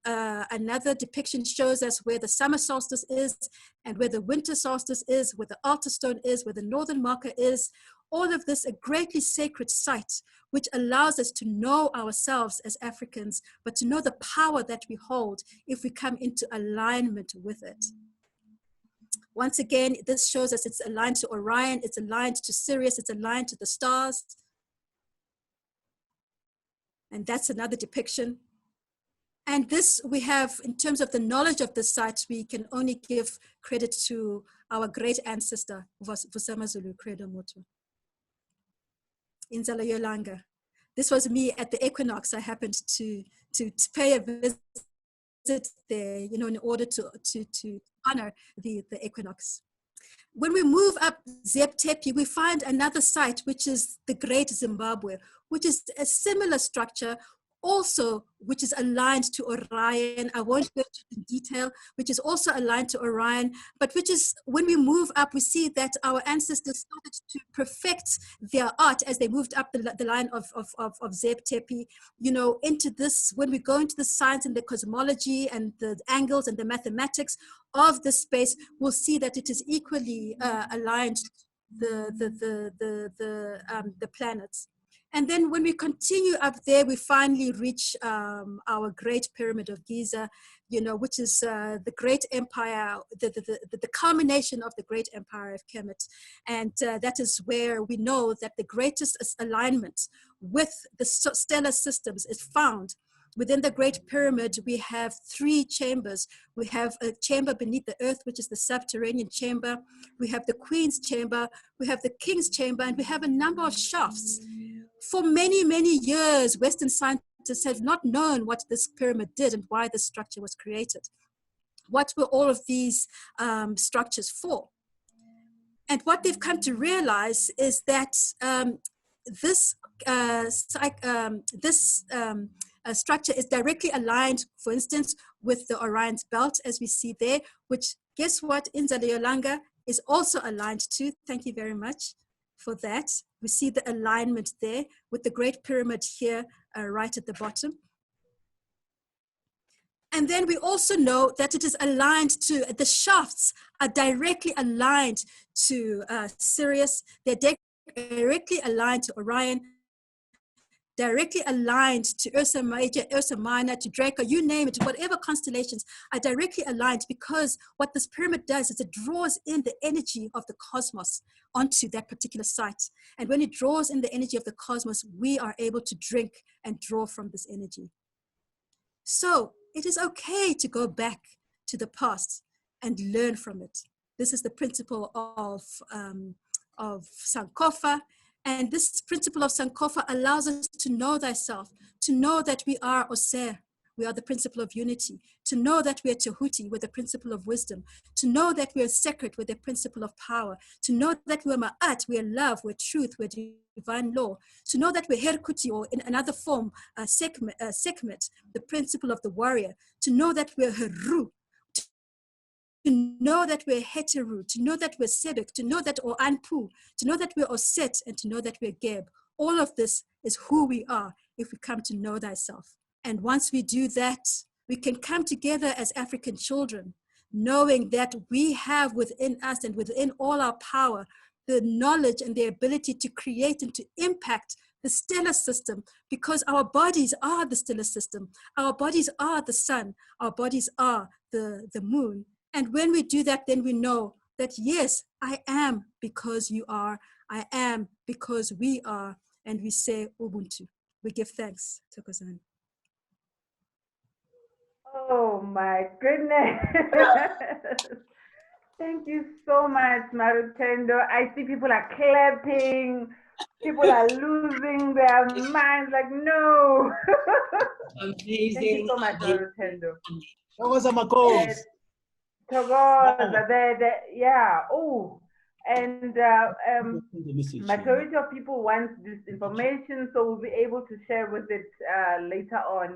depiction shows us where the summer solstice is and where the winter solstice is, where the altar stone is, where the northern marker is. All of this a greatly sacred site, which allows us to know ourselves as Africans, but to know the power that we hold if we come into alignment with it. Once again, this shows us it's aligned to Orion, it's aligned to Sirius, it's aligned to the stars. And that's another depiction. And this we have, in terms of the knowledge of the site, we can only give credit to our great ancestor, Vusamazulu Credo Motu. Inzalo Ye Langa. This was me at the equinox. I happened to pay a visit there, you know, in order to honor the equinox. When we move up Tepi, we find another site, which is the Great Zimbabwe, which is a similar structure, also, which is aligned to Orion. I won't go into detail, which is also aligned to Orion, but which is, when we move up, we see that our ancestors started to perfect their art as they moved up the line of Tepi, you know, into this, when we go into the science and the cosmology and the angles and the mathematics of the space, we'll see that it is equally aligned to the planets. And then when we continue up there, we finally reach our great pyramid of Giza, you know, which is the great empire, the culmination of the great empire of Kemet. And that is where we know that the greatest alignment with the stellar systems is found. Within the Great Pyramid, we have 3 chambers. We have a chamber beneath the earth, which is the subterranean chamber. We have the Queen's chamber. We have the King's chamber, and we have a number of shafts. For many, many years, Western scientists have not known what this pyramid did and why this structure was created. What were all of these structures for? And what they've come to realize is that this structure is directly aligned, for instance, with the Orion's belt, as we see there, which, guess what, Inzalo Ye Langa is also aligned to. Thank you very much for that. We see the alignment there with the Great Pyramid here, right at the bottom. And then we also know that it is aligned to, the shafts are directly aligned to Sirius. They're directly aligned to Orion, directly aligned to Ursa Major, Ursa Minor, to Draco, you name it, whatever constellations are directly aligned, because what this pyramid does is it draws in the energy of the cosmos onto that particular site. And when it draws in the energy of the cosmos, we are able to drink and draw from this energy. So it is okay to go back to the past and learn from it. This is the principle of Sankofa. And this principle of Sankofa allows us to know thyself, to know that we are Ausar, we are the principle of unity, to know that we are Tehuti, we're the principle of wisdom, to know that we are Sekhert, we're the principle of power, to know that we are Maat, we are love, we're truth, we're divine law, to know that we're Heru Het-Heru, or in another form, Sekhmet, the principle of the warrior, to know that we're Heru, to know that we're Het-Heru, to know that we're Sebek, to know that we're Ubu-Ntu, to know that we're Auset, and to know that we're Geb. All of this is who we are if we come to know thyself. And once we do that, we can come together as African children, knowing that we have within us and within all our power, the knowledge and the ability to create and to impact the stellar system, because our bodies are the stellar system. Our bodies are the sun. Our bodies are the moon. And when we do that, then we know that, yes, I am because you are. I am because we are. And we say Ubuntu. We give thanks. Thokozani. Oh my goodness. Thank you so much, Rutendo. I see people are clapping. People are losing their minds. Like, no. Amazing. Thank you so much, Rutendo. That was a Mako. Togoza, yeah. Oh, and majority of people want this information, so we'll be able to share with it later on.